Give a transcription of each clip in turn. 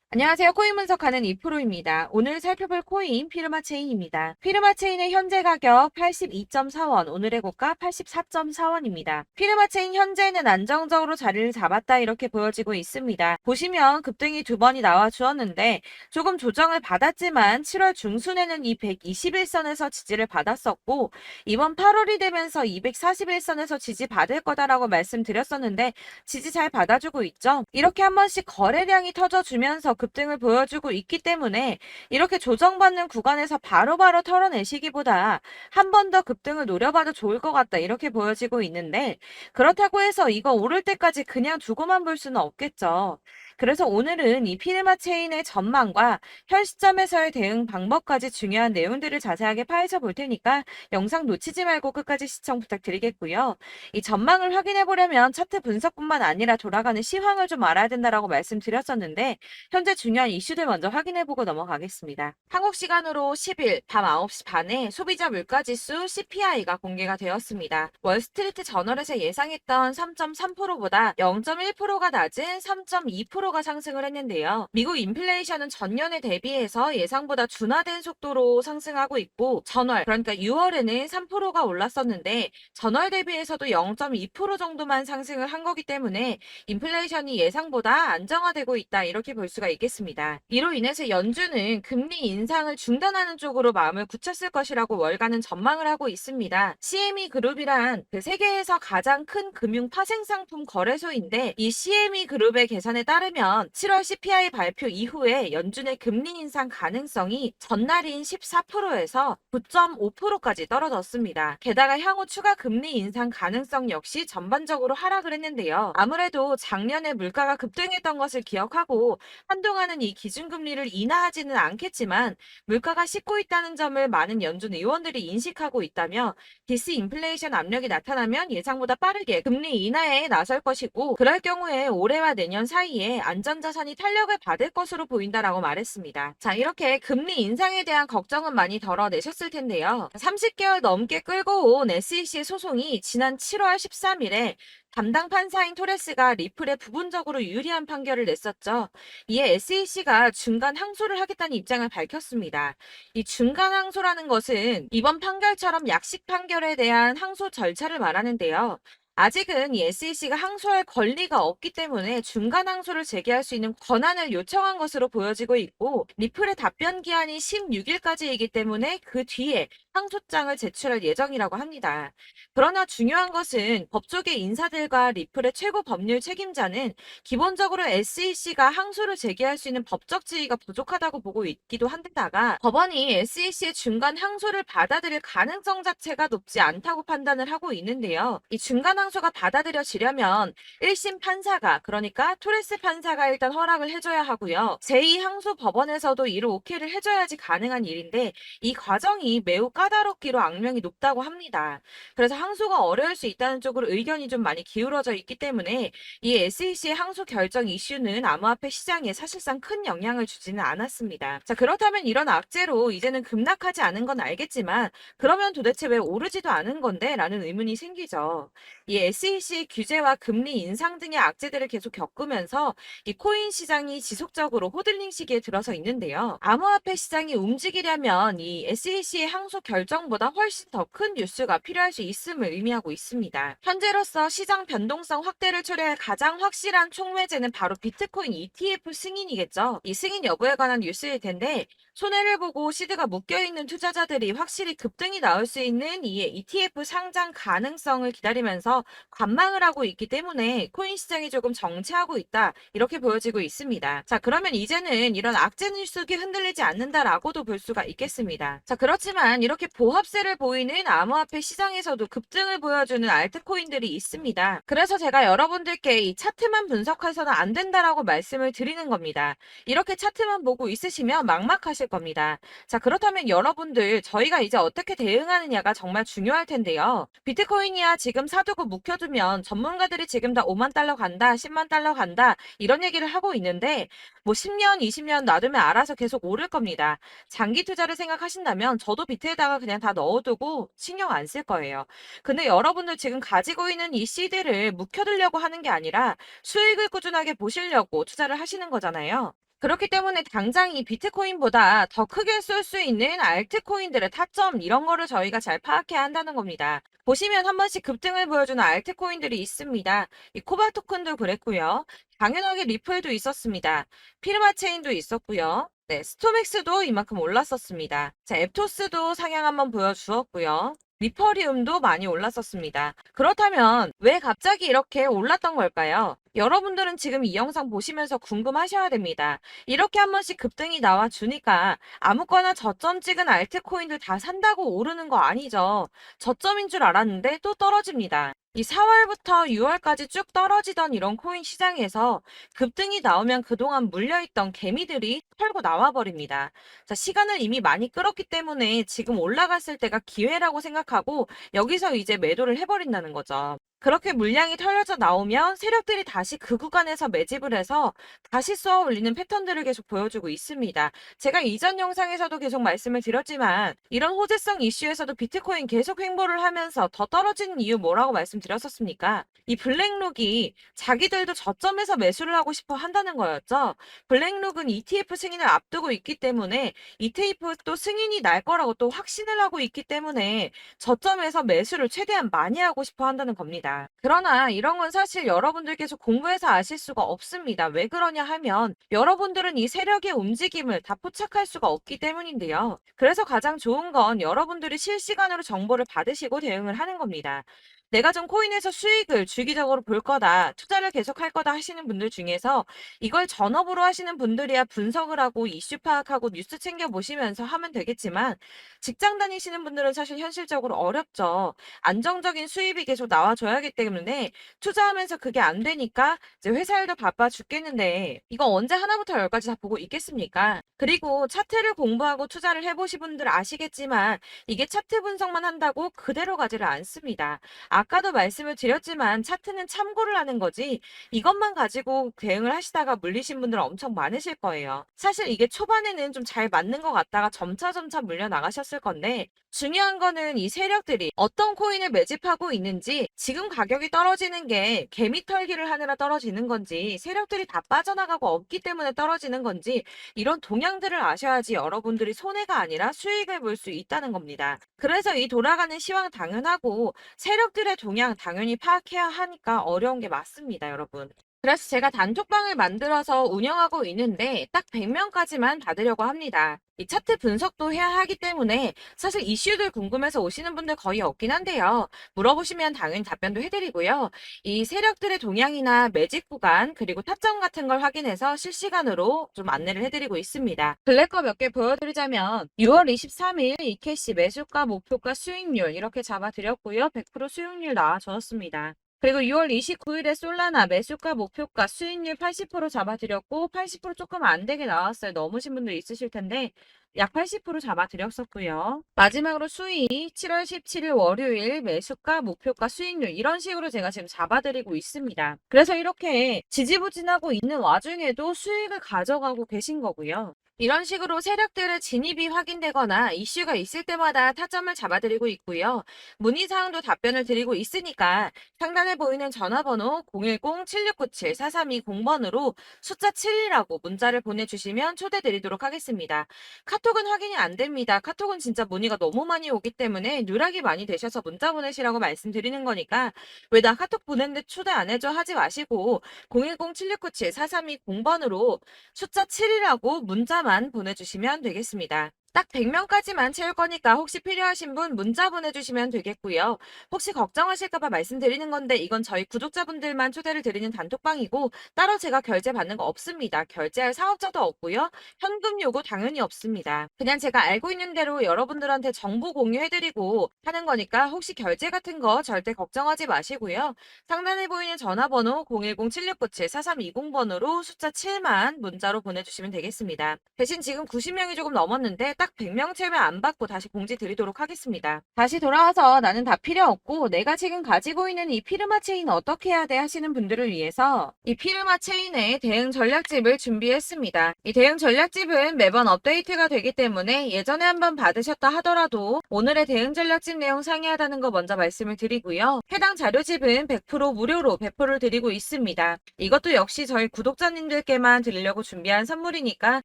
안녕하세요. 코인 분석하는 이프로입니다. 오늘 살펴볼 코인 피르마체인입니다. 피르마체인의 현재 가격 82.4원, 오늘의 고가 84.4원입니다. 피르마체인 현재는 안정적으로 자리를 잡았다 이렇게 보여지고 있습니다. 보시면 급등이 두 번이 나와 주었는데 조금 조정을 받았지만 7월 중순에는 이 121선에서 지지를 받았었고 이번 8월이 되면서 241선에서 지지 받을 거다라고 말씀드렸었는데 지지 잘 받아주고 있죠. 이렇게 한 번씩 거래량이 터져주면서 급등을 보여주고 있기 때문에 이렇게 조정받는 구간에서 바로바로 털어내시기보다 한 번 더 급등을 노려봐도 좋을 것 같다 이렇게 보여지고 있는데 그렇다고 해서 이거 오를 때까지 그냥 두고만 볼 수는 없겠죠. 그래서 오늘은 이 피르마 체인의 전망과 현 시점에서의 대응 방법까지 중요한 내용들을 자세하게 파헤쳐 볼 테니까 영상 놓치지 말고 끝까지 시청 부탁드리겠고요. 이 전망을 확인해 보려면 차트 분석뿐만 아니라 돌아가는 시황을 좀 알아야 된다라고 말씀드렸었는데 현재 중요한 이슈들 먼저 확인해보고 넘어가겠습니다. 한국 시간으로 10일 밤 9시 반에 소비자 물가지수 CPI가 공개가 되었습니다. 월스트리트 저널에서 예상했던 3.3%보다 0.1%가 낮은 3.2%가 상승을 했는데요. 미국 인플레이션은 전년에 대비해서 예상보다 둔화된 속도로 상승하고 있고 전월 그러니까 6월에는 3%가 올랐었는데 전월 대비해서도 0.2% 정도만 상승을 한 거기 때문에 인플레이션이 예상보다 안정화되고 있다 이렇게 볼 수가 있겠습니다. 이로 인해서 연준은 금리 인상을 중단하는 쪽으로 마음을 굳혔을 것이라고 월가는 전망을 하고 있습니다. CME 그룹이란 그 세계에서 가장 큰 금융 파생상품 거래소인데 이 CME 그룹의 계산에 따르면 7월 CPI 발표 이후에 연준의 금리 인상 가능성이 전날인 14%에서 9.5%까지 떨어졌습니다. 게다가 향후 추가 금리 인상 가능성 역시 전반적으로 하락을 했는데요. 아무래도 작년에 물가가 급등했던 것을 기억하고 한동안은 이 기준금리를 인하하지는 않겠지만 물가가 씻고 있다는 점을 많은 연준 의원들이 인식하고 있다며 디스인플레이션 압력이 나타나면 예상보다 빠르게 금리 인하에 나설 것이고 그럴 경우에 올해와 내년 사이에 안전자산이 탄력을 받을 것으로 보인다라고 말했습니다. 자, 이렇게 금리 인상에 대한 걱정은 많이 덜어내셨을 텐데요. 30개월 넘게 끌고 온 SEC 소송이 지난 7월 13일에 담당 판사인 토레스가 리플에 부분적으로 유리한 판결을 냈었죠. 이에 SEC가 중간 항소를 하겠다는 입장을 밝혔습니다. 이 중간 항소라는 것은 이번 판결처럼 약식 판결에 대한 항소 절차를 말하는데요. 아직은 이 SEC가 항소할 권리가 없기 때문에 중간 항소를 제기할 수 있는 권한을 요청한 것으로 보여지고 있고 리플의 답변 기한이 16일까지이기 때문에 그 뒤에 항소장을 제출할 예정이라고 합니다. 그러나 중요한 것은 법조계 인사들과 리플의 최고 법률 책임자는 기본적으로 SEC가 항소를 제기할 수 있는 법적 지위가 부족하다고 보고 있기도 한데다가 법원이 SEC의 중간 항소를 받아들일 가능성 자체가 높지 않다고 판단을 하고 있는데요. 이 중간 항소가 받아들여지려면 1심 판사가 그러니까 토레스 판사가 일단 허락을 해줘야 하고요. 제2항소 법원에서도 이를 오케이를 해줘야지 가능한 일인데 이 과정이 매우 까다롭기로 악명이 높다고 합니다. 그래서 항소가 어려울 수 있다는 쪽으로 의견이 좀 많이 기울어져 있기 때문에 이 SEC의 항소 결정 이슈는 암호화폐 시장에 사실상 큰 영향을 주지는 않았습니다. 자, 그렇다면 이런 악재로 이제는 급락하지 않은 건 알겠지만 그러면 도대체 왜 오르지도 않은 건데? 라는 의문이 생기죠. 이 SEC 규제와 금리 인상 등의 악재들을 계속 겪으면서 이 코인 시장이 지속적으로 호들링 시기에 들어서 있는데요. 암호화폐 시장이 움직이려면 이 SEC의 항소 결정보다 훨씬 더 큰 뉴스가 필요할 수 있음을 의미하고 있습니다. 현재로서 시장 변동성 확대를 초래할 가장 확실한 촉매제는 바로 비트코인 ETF 승인이겠죠. 이 승인 여부에 관한 뉴스일 텐데 손해를 보고 시드가 묶여있는 투자자들이 확실히 급등이 나올 수 있는 이 ETF 상장 가능성을 기다리면서 관망을 하고 있기 때문에 코인 시장이 조금 정체하고 있다 이렇게 보여지고 있습니다. 자, 그러면 이제는 이런 악재 뉴스가 흔들리지 않는다라고도 볼 수가 있겠습니다. 자, 그렇지만 이렇게 보합세를 보이는 암호화폐 시장에서도 급등을 보여주는 알트코인들이 있습니다. 그래서 제가 여러분들께 이 차트만 분석해서는 안 된다라고 말씀을 드리는 겁니다. 이렇게 차트만 보고 있으시면 막막하실 겁니다. 자, 그렇다면 여러분들 저희가 이제 어떻게 대응하느냐가 정말 중요할 텐데요. 비트코인이야 지금 사두고 묵혀두면 전문가들이 지금 다 5만 달러 간다, 10만 달러 간다 이런 얘기를 하고 있는데 뭐 10년, 20년 놔두면 알아서 계속 오를 겁니다. 장기 투자를 생각하신다면 저도 비트에다가 그냥 다 넣어두고 신경 안 쓸 거예요. 근데 여러분들 지금 가지고 있는 이 CD를 묵혀두려고 하는 게 아니라 수익을 꾸준하게 보시려고 투자를 하시는 거잖아요. 그렇기 때문에 당장 이 비트코인보다 더 크게 쏠 수 있는 알트코인들의 타점 이런 거를 저희가 잘 파악해야 한다는 겁니다. 보시면 한 번씩 급등을 보여주는 알트코인들이 있습니다. 이 코바 토큰도 그랬고요. 당연하게 리플도 있었습니다. 피르마체인도 있었고요. 네, 스토맥스도 이만큼 올랐었습니다. 자, 앱토스도 상향 한번 보여주었고요. 리퍼리움도 많이 올랐었습니다. 그렇다면 왜 갑자기 이렇게 올랐던 걸까요? 여러분들은 지금 이 영상 보시면서 궁금하셔야 됩니다. 이렇게 한 번씩 급등이 나와 주니까 아무거나 저점 찍은 알트코인들 다 산다고 오르는 거 아니죠. 저점인 줄 알았는데 또 떨어집니다. 이 4월부터 6월까지 쭉 떨어지던 이런 코인 시장에서 급등이 나오면 그동안 물려있던 개미들이 털고 나와버립니다. 자, 시간을 이미 많이 끌었기 때문에 지금 올라갔을 때가 기회라고 생각하고 여기서 이제 매도를 해버린다는 거죠. 그렇게 물량이 털려져 나오면 세력들이 다시 그 구간에서 매집을 해서 다시 쏘아 올리는 패턴들을 계속 보여주고 있습니다. 제가 이전 영상에서도 계속 말씀을 드렸지만 이런 호재성 이슈에서도 비트코인 계속 횡보를 하면서 더 떨어지는 이유 뭐라고 말씀드렸었습니까? 이 블랙록이 자기들도 저점에서 매수를 하고 싶어 한다는 거였죠. 블랙록은 ETF 승인을 앞두고 있기 때문에 ETF도 승인이 날 거라고 또 확신을 하고 있기 때문에 저점에서 매수를 최대한 많이 하고 싶어 한다는 겁니다. 그러나 이런 건 사실 여러분들께서 공부해서 아실 수가 없습니다. 왜 그러냐 하면 여러분들은 이 세력의 움직임을 다 포착할 수가 없기 때문인데요. 그래서 가장 좋은 건 여러분들이 실시간으로 정보를 받으시고 대응을 하는 겁니다. 내가 좀 코인에서 수익을 주기적으로 볼 거다, 투자를 계속할 거다 하시는 분들 중에서 이걸 전업으로 하시는 분들이야 분석을 하고 이슈 파악하고 뉴스 챙겨 보시면서 하면 되겠지만 직장 다니시는 분들은 사실 현실적으로 어렵죠. 안정적인 수입이 계속 나와줘야 하기 때문에 투자하면서 그게 안 되니까 이제 회사 일도 바빠 죽겠는데 이거 언제 하나부터 열까지 다 보고 있겠습니까? 그리고 차트를 공부하고 투자를 해보신 분들 아시겠지만 이게 차트 분석만 한다고 그대로 가지를 않습니다. 아까도 말씀을 드렸지만 차트는 참고를 하는 거지 이것만 가지고 대응을 하시다가 물리신 분들 엄청 많으실 거예요. 사실 이게 초반에는 좀 잘 맞는 것 같다가 점차 물려 나가셨을 건데 중요한 거는 이 세력들이 어떤 코인을 매집하고 있는지 지금 가격이 떨어지는 게 개미 털기를 하느라 떨어지는 건지 세력들이 다 빠져나가고 없기 때문에 떨어지는 건지 이런 동향들을 아셔야지 여러분들이 손해가 아니라 수익을 볼 수 있다는 겁니다. 그래서 이 돌아가는 시황 당연하고 세력들의 동향 당연히 파악해야 하니까 어려운 게 맞습니다, 여러분. 그래서 제가 단톡방을 만들어서 운영하고 있는데 딱 100명까지만 받으려고 합니다. 이 차트 분석도 해야 하기 때문에 사실 이슈들 궁금해서 오시는 분들 거의 없긴 한데요. 물어보시면 당연히 답변도 해드리고요. 이 세력들의 동향이나 매집 구간 그리고 타점 같은 걸 확인해서 실시간으로 좀 안내를 해드리고 있습니다. 블랙거 몇 개 보여드리자면 6월 23일 이캐시 매수가, 목표가, 수익률 이렇게 잡아드렸고요. 100% 수익률 나와줬습니다. 그리고 6월 29일에 솔라나 매수가, 목표가, 수익률 80% 잡아드렸고 80% 조금 안 되게 나왔어요. 넘으신 분들 있으실 텐데 약 80% 잡아드렸었고요. 마지막으로 수익 7월 17일 월요일 매수가, 목표가, 수익률 이런 식으로 제가 지금 잡아드리고 있습니다. 그래서 이렇게 지지부진하고 있는 와중에도 수익을 가져가고 계신 거고요. 이런 식으로 세력들의 진입이 확인되거나 이슈가 있을 때마다 타점을 잡아드리고 있고요. 문의사항도 답변을 드리고 있으니까 상단에 보이는 전화번호 010-7697-4320번으로 숫자 7이라고 문자를 보내주시면 초대드리도록 하겠습니다. 카톡은 확인이 안 됩니다. 카톡은 진짜 문의가 너무 많이 오기 때문에 누락이 많이 되셔서 문자 보내시라고 말씀드리는 거니까 왜 나 카톡 보냈는데 초대 안 해줘 하지 마시고 010-7697-4320번으로 숫자 7이라고 문자만 보내주시면 되겠습니다. 딱 100명까지만 채울 거니까 혹시 필요하신 분 문자 보내주시면 되겠고요. 혹시 걱정하실까봐 말씀드리는 건데 이건 저희 구독자분들만 초대를 드리는 단톡방이고 따로 제가 결제 받는 거 없습니다. 결제할 사업자도 없고요. 현금 요구 당연히 없습니다. 그냥 제가 알고 있는 대로 여러분들한테 정보 공유해드리고 하는 거니까 혹시 결제 같은 거 절대 걱정하지 마시고요. 상단에 보이는 전화번호 010-7697-4320번으로 숫자 7만 문자로 보내주시면 되겠습니다. 대신 지금 90명이 조금 넘었는데 딱 딱 100명 채우면 안 받고 다시 공지 드리도록 하겠습니다. 다시 돌아와서 나는 다 필요 없고 내가 지금 가지고 있는 이 피르마 체인 어떻게 해야 돼 하시는 분들을 위해서 이 피르마 체인의 대응 전략집을 준비했습니다. 이 대응 전략집은 매번 업데이트가 되기 때문에 예전에 한번 받으셨다 하더라도 오늘의 대응 전략집 내용 상이하다는 거 먼저 말씀을 드리고요. 해당 자료집은 100% 무료로 배포를 드리고 있습니다. 이것도 역시 저희 구독자님들께만 드리려고 준비한 선물이니까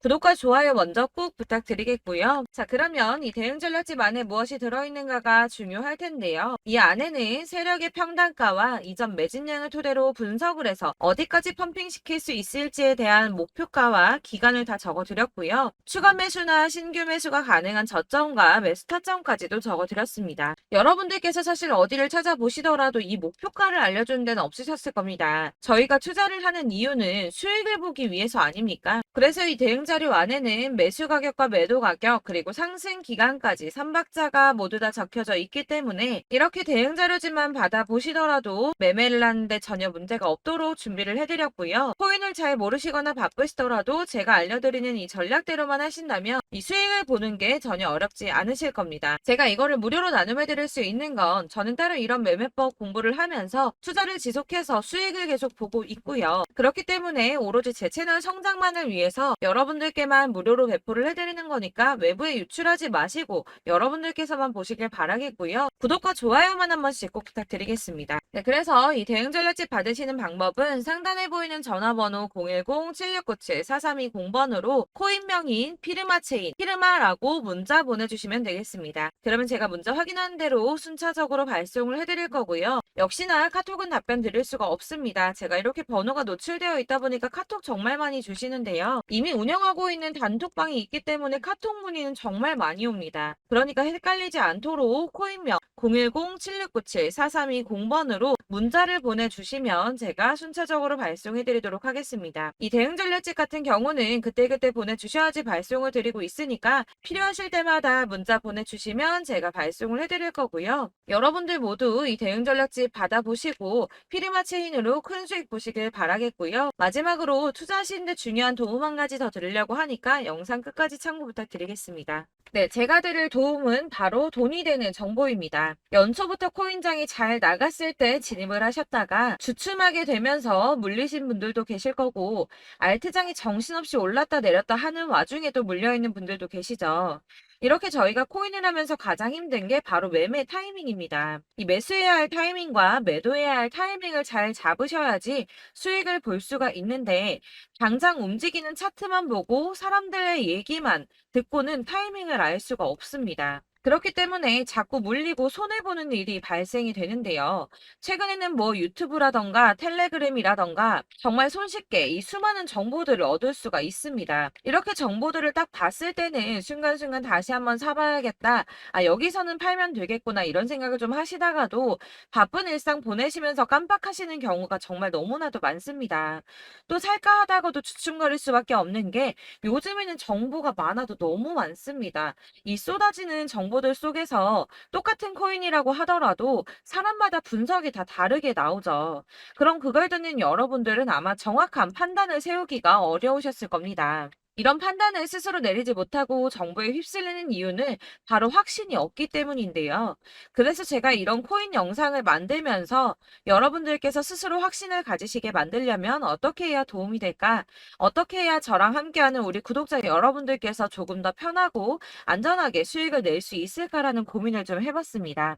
구독과 좋아요 먼저 꼭 부탁드리겠고요. 자, 그러면 이 대응 전략집 안에 무엇이 들어있는가가 중요할 텐데요. 이 안에는 세력의 평단가와 이전 매진량을 토대로 분석을 해서 어디까지 펌핑시킬 수 있을지에 대한 목표가와 기간을 다 적어드렸고요. 추가 매수나 신규 매수가 가능한 저점과 매수 타점까지도 적어드렸습니다. 여러분들께서 사실 어디를 찾아보시더라도 이 목표가를 알려주는 데는 없으셨을 겁니다. 저희가 투자를 하는 이유는 수익을 보기 위해서 아닙니까? 그래서 이 대응 자료 안에는 매수 가격과 매도 가격 그리고 상승 기간까지 3박자가 모두 다 적혀져 있기 때문에 이렇게 대응 자료지만 받아보시더라도 매매를 하는데 전혀 문제가 없도록 준비를 해드렸고요. 코인을 잘 모르시거나 바쁘시더라도 제가 알려드리는 이 전략대로만 하신다면 이 수익을 보는 게 전혀 어렵지 않으실 겁니다. 제가 이거를 무료로 나눔해드릴 수 있는 건 저는 따로 이런 매매법 공부를 하면서 투자를 지속해서 수익을 계속 보고 있고요. 그렇기 때문에 오로지 제 채널 성장만을 위해서 여러분들께만 무료로 배포를 해드리는 거니까 외부에 유출하지 마시고 여러분들께서만 보시길 바라겠고요. 구독과 좋아요만 한 번씩 꼭 부탁드리겠습니다. 네, 그래서 이 대응 전략집 받으시는 방법은 상단에 보이는 전화번호 010-7697-4320번으로 코인명인 피르마체인, 피르마라고 문자 보내주시면 되겠습니다. 그러면 제가 문자 확인한 대로 순차적으로 발송을 해드릴 거고요. 역시나 카톡은 답변 드릴 수가 없습니다. 제가 이렇게 번호가 노출되어 있다 보니까 카톡 정말 많이 주시는데요. 이미 운영하고 있는 단톡방이 있기 때문에 카톡 문의는 정말 많이 옵니다. 그러니까 헷갈리지 않도록 코인명 010-7697-4320번으로 문자를 보내주시면 제가 순차적으로 발송해드리도록 하겠습니다. 이 대응 전략집 같은 경우는 그때그때 보내주셔야지 발송을 드리고 있으니까 필요하실 때마다 문자 보내주시면 제가 발송을 해드릴 거고요. 여러분들 모두 이 대응 전략집 받아보시고 피르마 체인으로 큰 수익 보시길 바라겠고요. 마지막으로 투자하시는데 중요한 도움 한 가지 더 드리려고 하니까 영상 끝까지 참고 부탁드리겠습니다. 네, 제가 드릴 도움은 바로 돈이 되는 정보입니다. 연초부터 코인장이 잘 나갔을 때 진입을 하셨다가 주춤하게 되면서 물리신 분들도 계실 거고 알트장이 정신없이 올랐다 내렸다 하는 와중에도 물려있는 분들도 계시죠. 이렇게 저희가 코인을 하면서 가장 힘든 게 바로 매매 타이밍입니다. 이 매수해야 할 타이밍과 매도해야 할 타이밍을 잘 잡으셔야지 수익을 볼 수가 있는데 당장 움직이는 차트만 보고 사람들의 얘기만 듣고는 타이밍을 알 수가 없습니다. 그렇기 때문에 자꾸 물리고 손해보는 일이 발생이 되는데요. 최근에는 뭐 유튜브라던가 텔레그램이라던가 정말 손쉽게 이 수많은 정보들을 얻을 수가 있습니다. 이렇게 정보들을 딱 봤을 때는 순간순간 다시 한번 사봐야겠다. 아, 여기서는 팔면 되겠구나. 이런 생각을 좀 하시다가도 바쁜 일상 보내시면서 깜빡하시는 경우가 정말 너무나도 많습니다. 또 살까 하다가도 주춤거릴 수밖에 없는 게 요즘에는 정보가 많아도 너무 많습니다. 이 쏟아지는 정보들 속에서 똑같은 코인이라고 하더라도 사람마다 분석이 다 다르게 나오죠. 그럼 그걸 듣는 여러분들은 아마 정확한 판단을 세우기가 어려우셨을 겁니다. 이런 판단을 스스로 내리지 못하고 정보에 휩쓸리는 이유는 바로 확신이 없기 때문인데요. 그래서 제가 이런 코인 영상을 만들면서 여러분들께서 스스로 확신을 가지시게 만들려면 어떻게 해야 도움이 될까? 어떻게 해야 저랑 함께하는 우리 구독자 여러분들께서 조금 더 편하고 안전하게 수익을 낼 수 있을까라는 고민을 좀 해봤습니다.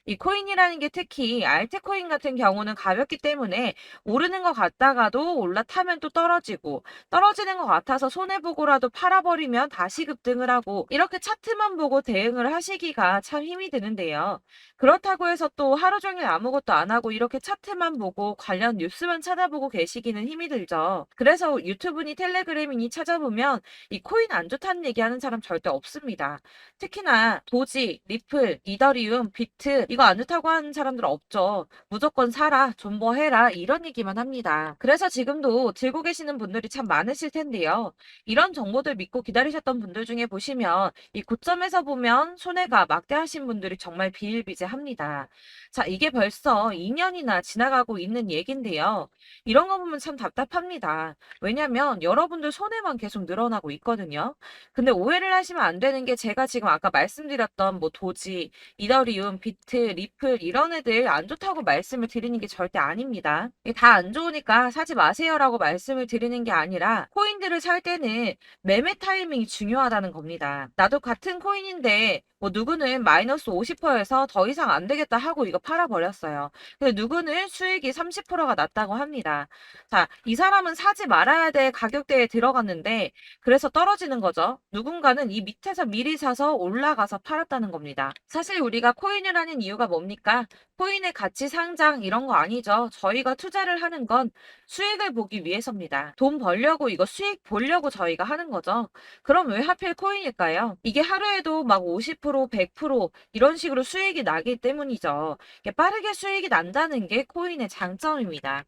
이 코인이라는 게 특히 알트코인 같은 경우는 가볍기 때문에 오르는 것 같다가도 올라타면 또 떨어지고 떨어지는 것 같아서 손해보고라도 팔아버리면 다시 급등을 하고 이렇게 차트만 보고 대응을 하시기가 참 힘이 드는데요. 그렇다고 해서 또 하루 종일 아무것도 안 하고 이렇게 차트만 보고 관련 뉴스만 찾아보고 계시기는 힘이 들죠. 그래서 유튜브니 텔레그램이니 찾아보면 이 코인 안 좋다는 얘기하는 사람 절대 없습니다. 특히나 도지, 리플, 이더리움, 비트 이거 안 좋다고 하는 사람들 없죠. 무조건 사라, 존버해라 이런 얘기만 합니다. 그래서 지금도 들고 계시는 분들이 참 많으실 텐데요. 이런 이런 정보들 믿고 기다리셨던 분들 중에 보시면 이 고점에서 보면 손해가 막대하신 분들이 정말 비일비재합니다. 자, 이게 벌써 2년이나 지나가고 있는 얘긴데요. 이런 거 보면 참 답답합니다. 왜냐면 여러분들 손해만 계속 늘어나고 있거든요. 근데 오해를 하시면 안 되는 게 제가 지금 아까 말씀드렸던 뭐 도지, 이더리움, 비트, 리플 이런 애들 안 좋다고 말씀을 드리는 게 절대 아닙니다. 다 안 좋으니까 사지 마세요라고 말씀을 드리는 게 아니라 코인들을 살 때는 매매 타이밍이 중요하다는 겁니다. 나도 같은 코인인데 뭐 누구는 마이너스 50%에서 더 이상 안 되겠다 하고 이거 팔아버렸어요. 근데 누구는 수익이 30%가 났다고 합니다. 자, 이 사람은 사지 말아야 될 가격대에 들어갔는데 그래서 떨어지는 거죠. 누군가는 이 밑에서 미리 사서 올라가서 팔았다는 겁니다. 사실 우리가 코인을 하는 이유가 뭡니까? 코인의 가치 상장 이런 거 아니죠. 저희가 투자를 하는 건 수익을 보기 위해서입니다. 돈 벌려고 이거 수익 보려고 저희가 하는 거죠. 그럼 왜 하필 코인일까요? 이게 하루에도 막 50%, 100% 이런 식으로 수익이 나기 때문이죠. 이게 빠르게 수익이 난다는 게 코인의 장점입니다.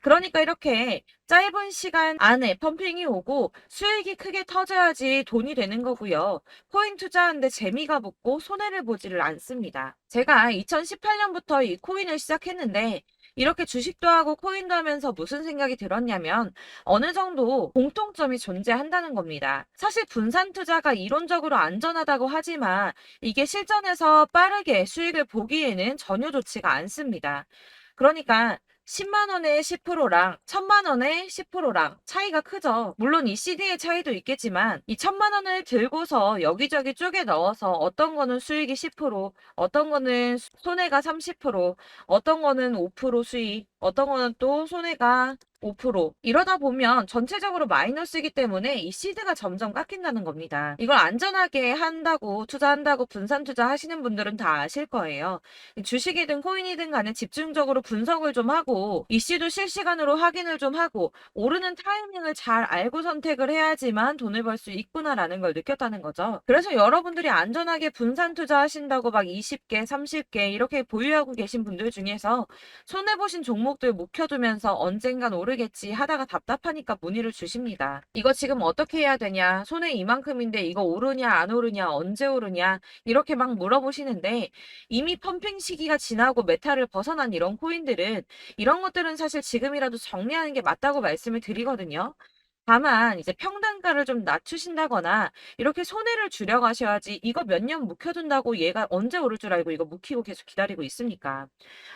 그러니까 이렇게 짧은 시간 안에 펌핑이 오고 수익이 크게 터져야지 돈이 되는 거고요. 코인 투자하는데 재미가 붙고 손해를 보지를 않습니다. 제가 2018년부터 이 코인을 시작했는데 이렇게 주식도 하고 코인도 하면서 무슨 생각이 들었냐면 어느 정도 공통점이 존재한다는 겁니다. 사실 분산 투자가 이론적으로 안전하다고 하지만 이게 실전에서 빠르게 수익을 보기에는 전혀 좋지가 않습니다. 그러니까 10만 원에 10%랑 1000만 원에 10%랑 차이가 크죠. 물론 이 CD의 차이도 있겠지만 이 1000만 원을 들고서 여기저기 쪼개 넣어서 어떤 거는 수익이 10%, 어떤 거는 손해가 30%, 어떤 거는 5% 수익, 어떤 거는 또 손해가 5% 이러다 보면 전체적으로 마이너스이기 때문에 이 시드가 점점 깎인다는 겁니다. 이걸 안전하게 한다고 투자한다고 분산 투자하시는 분들은 다 아실 거예요. 주식이든 코인이든 간에 집중적으로 분석을 좀 하고 이슈도 실시간으로 확인을 좀 하고 오르는 타이밍을 잘 알고 선택을 해야지만 돈을 벌 수 있구나라는 걸 느꼈다는 거죠. 그래서 여러분들이 안전하게 분산 투자하신다고 막 20개, 30개 이렇게 보유하고 계신 분들 중에서 손해보신 종목들 묵혀두면서 언젠간 오르겠지 하다가 답답하니까 문의를 주십니다. 이거 지금 어떻게 해야 되냐? 손해 이만큼인데 이거 오르냐 안 오르냐 언제 오르냐 이렇게 막 물어보시는데 이미 펌핑 시기가 지나고 메타를 벗어난 이런 코인들은 이런 것들은 사실 지금이라도 정리하는 게 맞다고 말씀을 드리거든요. 다만 이제 평단가를 좀 낮추신다거나 이렇게 손해를 줄여가셔야지 이거 몇 년 묵혀둔다고 얘가 언제 오를 줄 알고 이거 묵히고 계속 기다리고 있습니까?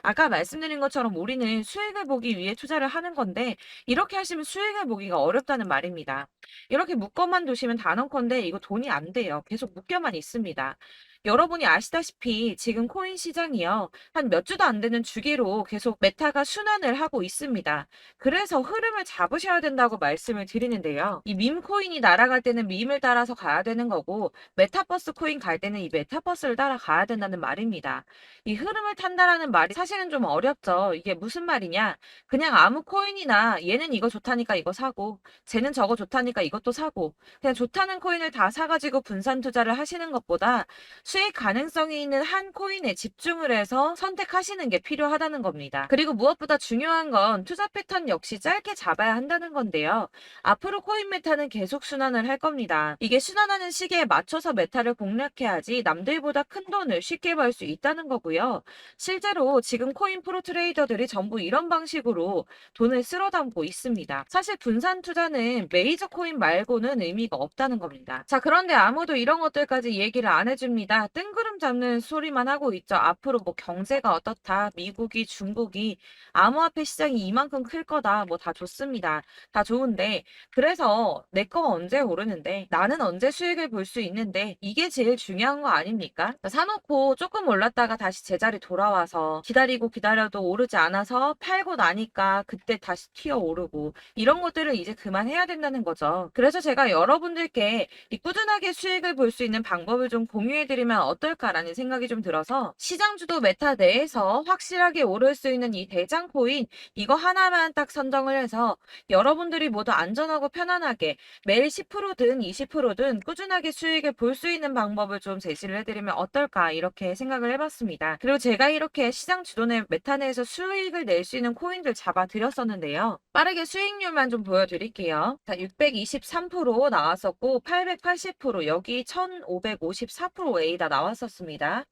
아까 말씀드린 것처럼 우리는 수익을 보기 위해 투자를 하는 건데 이렇게 하시면 수익을 보기가 어렵다는 말입니다. 이렇게 묶어만 두시면 단언컨대 이거 돈이 안 돼요. 계속 묶여만 있습니다. 여러분이 아시다시피 지금 코인 시장이요. 한 몇 주도 안 되는 주기로 계속 메타가 순환을 하고 있습니다. 그래서 흐름을 잡으셔야 된다고 말씀을 드리는데요. 이 밈 코인이 날아갈 때는 밈을 따라서 가야 되는 거고 메타버스 코인 갈 때는 이 메타버스를 따라가야 된다는 말입니다. 이 흐름을 탄다라는 말이 사실은 좀 어렵죠. 이게 무슨 말이냐? 그냥 아무 코인이나 얘는 이거 좋다니까 이거 사고 쟤는 저거 좋다니까 이것도 사고 그냥 좋다는 코인을 다 사가지고 분산 투자를 하시는 것보다 수익 가능성이 있는 한 코인에 집중을 해서 선택하시는 게 필요하다는 겁니다. 그리고 무엇보다 중요한 건 투자 패턴 역시 짧게 잡아야 한다는 건데요. 앞으로 코인 메타는 계속 순환을 할 겁니다. 이게 순환하는 시기에 맞춰서 메타를 공략해야지 남들보다 큰 돈을 쉽게 벌 수 있다는 거고요. 실제로 지금 코인 프로 트레이더들이 전부 이런 방식으로 돈을 쓸어 담고 있습니다. 사실 분산 투자는 메이저 코인 말고는 의미가 없다는 겁니다. 자, 그런데 아무도 이런 것들까지 얘기를 안 해줍니다. 뜬구름 잡는 소리만 하고 있죠. 앞으로 뭐 경제가 어떻다, 미국이, 중국이, 암호화폐 시장이 이만큼 클 거다, 뭐 다 좋습니다. 다 좋은데, 그래서 내 거 언제 오르는데, 나는 언제 수익을 볼 수 있는데, 이게 제일 중요한 거 아닙니까? 사놓고 조금 올랐다가 다시 제자리 돌아와서 기다리고 기다려도 오르지 않아서 팔고 나니까 그때 다시 튀어 오르고, 이런 것들을 이제 그만해야 된다는 거죠. 그래서 제가 여러분들께 이 꾸준하게 수익을 볼 수 있는 방법을 좀 공유해드리면 알려드리면 어떨까라는 생각이 좀 들어서 시장 주도 메타 내에서 확실하게 오를 수 있는 이 대장 코인 이거 하나만 딱 선정을 해서 여러분들이 모두 안전하고 편안하게 매일 10%든 20%든 꾸준하게 수익을 볼 수 있는 방법을 좀 제시를 해드리면 어떨까 이렇게 생각을 해봤습니다. 그리고 제가 이렇게 시장 주도내 메타 내에서 수익을 낼 수 있는 코인들 잡아드렸었는데요. 빠르게 수익률만 좀 보여드릴게요. 자, 623% 나왔었고 880% 여기 1554% A다 나왔었습니다.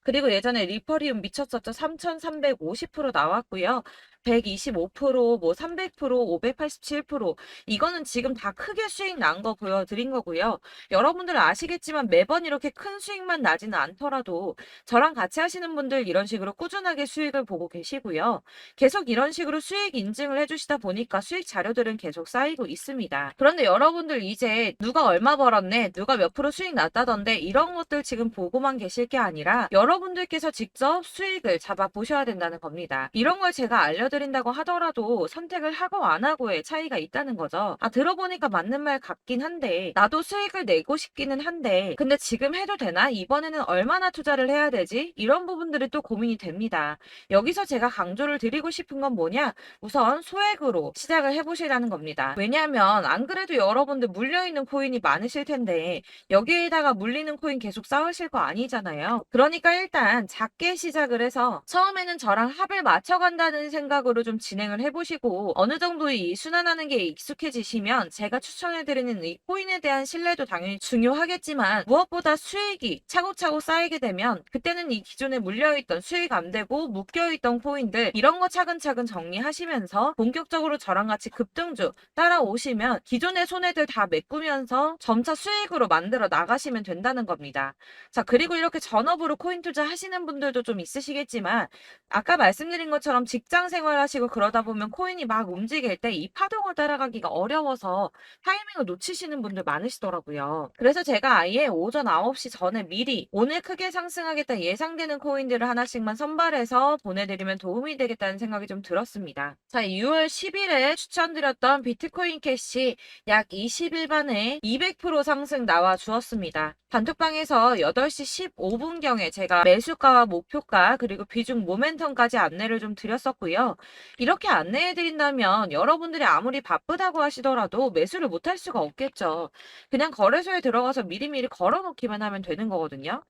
그리고 예전에 리퍼리움 미쳤었죠. 3350% 나왔고요. 125%, 뭐 300%, 587% 이거는 지금 다 크게 수익 난 거 보여드린 거고요. 여러분들 아시겠지만 매번 이렇게 큰 수익만 나지는 않더라도 저랑 같이 하시는 분들 이런 식으로 꾸준하게 수익을 보고 계시고요. 계속 이런 식으로 수익 인증을 해주시다 보니까 수익 자료들은 계속 쌓이고 있습니다. 그런데 여러분들 이제 누가 얼마 벌었네, 누가 몇 프로 수익 났다던데 이런 것들 지금 보고만 계실 게 아니라 여러분들께서 직접 수익을 잡아 보셔야 된다는 겁니다. 이런 걸 제가 알려드린다고 하더라도 선택을 하고 안 하고의 차이가 있다는 거죠. 아, 들어보니까 맞는 말 같긴 한데 나도 수익을 내고 싶기는 한데 근데 지금 해도 되나? 이번에는 얼마나 투자를 해야 되지? 이런 부분들이 또 고민이 됩니다. 여기서 제가 강조를 드리고 싶은 건 뭐냐? 우선 소액으로 시작을 해보시라는 겁니다. 왜냐하면 안 그래도 여러분들 물려있는 코인이 많으실 텐데 여기에다가 물리는 코인 계속 쌓으실 거 아니잖아요. 그러니까 일단 작게 시작을 해서 처음에는 저랑 합을 맞춰간다는 생각으로 좀 진행을 해보시고 어느 정도 이 순환하는 게 익숙해지시면 제가 추천해드리는 이 코인에 대한 신뢰도 당연히 중요하겠지만 무엇보다 수익이 차곡차곡 쌓이게 되면 그때는 이 기존에 물려있던 수익 안 되고 묶여있던 코인들 이런 거 차근차근 정리하시면서 본격적으로 저랑 같이 급등주 따라오시면 기존의 손해들 다 메꾸면서 점차 수익으로 만들어 나가시면 된다는 겁니다. 자, 그리고 이렇게 전업으로 코인 투자 하시는 분들도 좀 있으시겠지만 아까 말씀드린 것처럼 직장 생활하시고 그러다 보면 코인이 막 움직일 때 이 파동을 따라가기가 어려워서 타이밍을 놓치시는 분들 많으시더라고요. 그래서 제가 아예 오전 9시 전에 미리 오늘 크게 상승하겠다 예상되는 코인들을 하나씩만 선발해서 보내드리면 도움이 되겠다는 생각이 좀 들었습니다. 자, 6월 10일에 추천드렸던 비트코인 캐시 약 20일 만에 200% 상승 나와 주었습니다. 단톡방에서 8시 15분경에 제가 매수가와 목표가 그리고 비중 모멘텀까지 안내를 좀 드렸었고요. 이렇게 안내해 드린다면 여러분들이 아무리 바쁘다고 하시더라도 매수를 못할 수가 없겠죠. 그냥 거래소에 들어가서 미리미리 걸어놓기만 하면 되는 거거든요.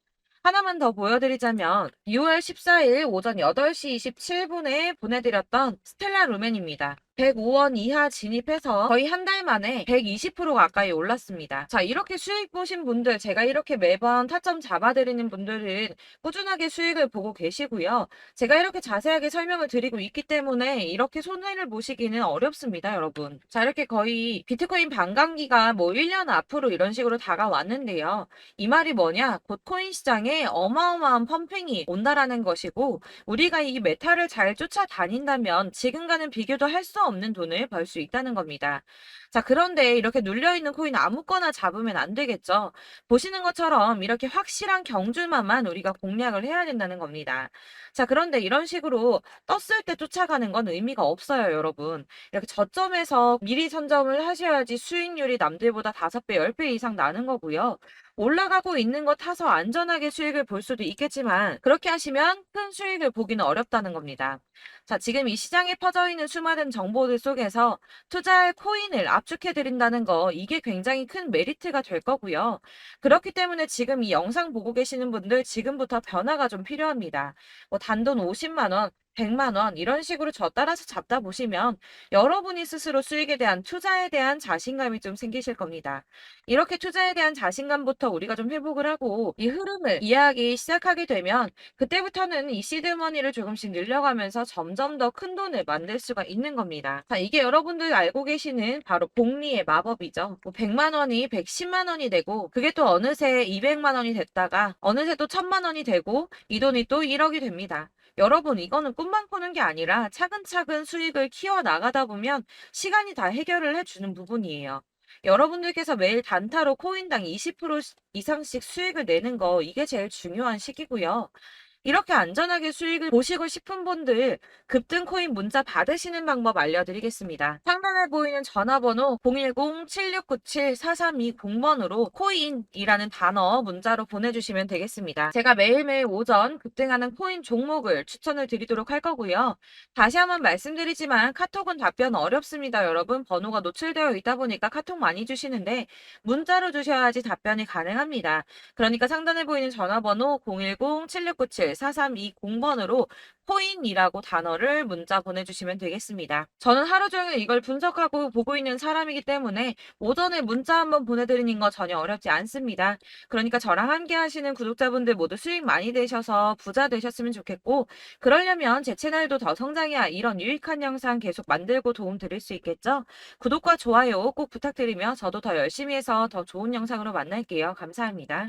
하나만 더 보여드리자면 6월 14일 오전 8시 27분에 보내드렸던 스텔라 루멘입니다. 105원 이하 진입해서 거의 한 달 만에 120% 가까이 올랐습니다. 자, 이렇게 수익 보신 분들, 제가 이렇게 매번 타점 잡아드리는 분들은 꾸준하게 수익을 보고 계시고요. 제가 이렇게 자세하게 설명을 드리고 있기 때문에 이렇게 손해를 보시기는 어렵습니다, 여러분. 자, 이렇게 거의 비트코인 반감기가 뭐 1년 앞으로 이런 식으로 다가왔는데요. 이 말이 뭐냐? 곧 코인 시장에 어마어마한 펌핑이 온다라는 것이고 우리가 이 메타를 잘 쫓아다닌다면 지금과는 비교도 할 수 없는 돈을 벌 수 있다는 겁니다. 자, 그런데 이렇게 눌려있는 코인 아무거나 잡으면 안 되겠죠. 보시는 것처럼 이렇게 확실한 경주만만 우리가 공략을 해야 된다는 겁니다. 자, 그런데 이런 식으로 떴을 때 쫓아가는 건 의미가 없어요, 여러분. 이렇게 저점에서 미리 선점을 하셔야지 수익률이 남들보다 5배, 10배 이상 나는 거고요. 올라가고 있는 거 타서 안전하게 수익을 볼 수도 있겠지만 그렇게 하시면 큰 수익을 보기는 어렵다는 겁니다. 자, 지금 이 시장에 퍼져 있는 수많은 정보들 속에서 투자할 코인을 압축해 드린다는 거 이게 굉장히 큰 메리트가 될 거고요. 그렇기 때문에 지금 이 영상 보고 계시는 분들 지금부터 변화가 좀 필요합니다. 뭐 단돈 50만 원, 100만 원 이런 식으로 저 따라서 잡다 보시면 여러분이 스스로 수익에 대한 투자에 대한 자신감이 좀 생기실 겁니다. 이렇게 투자에 대한 자신감부터 우리가 좀 회복을 하고 이 흐름을 이해하기 시작하게 되면 그때부터는 이 시드머니를 조금씩 늘려가면서 점점 더 큰 돈을 만들 수가 있는 겁니다. 자, 이게 여러분들 알고 계시는 바로 복리의 마법이죠. 뭐 100만 원이 110만 원이 되고 그게 또 어느새 200만 원이 됐다가 어느새 또 1000만 원이 되고 이 돈이 또 1억이 됩니다. 여러분, 이거는 꿈만 꾸는 게 아니라 차근차근 수익을 키워 나가다 보면 시간이 다 해결을 해주는 부분이에요. 여러분들께서 매일 단타로 코인당 20% 이상씩 수익을 내는 거 이게 제일 중요한 시기고요. 이렇게 안전하게 수익을 보시고 싶은 분들 급등 코인 문자 받으시는 방법 알려드리겠습니다. 상단에 보이는 전화번호 010-7697-4320번으로 코인이라는 단어 문자로 보내주시면 되겠습니다. 제가 매일매일 오전 급등하는 코인 종목을 추천을 드리도록 할 거고요. 다시 한번 말씀드리지만 카톡은 답변 어렵습니다. 여러분 번호가 노출되어 있다 보니까 카톡 많이 주시는데 문자로 주셔야지 답변이 가능합니다. 그러니까 상단에 보이는 전화번호 010-7697-4320번으로 코인이라고 단어를 문자 보내주시면 되겠습니다. 저는 하루 종일 이걸 분석하고 보고 있는 사람이기 때문에 오전에 문자 한번 보내드리는 거 전혀 어렵지 않습니다. 그러니까 저랑 함께 하시는 구독자분들 모두 수익 많이 되셔서 부자 되셨으면 좋겠고, 그러려면 제 채널도 더 성장해야 이런 유익한 영상 계속 만들고 도움 드릴 수 있겠죠? 구독과 좋아요 꼭 부탁드리며 저도 더 열심히 해서 더 좋은 영상으로 만날게요. 감사합니다.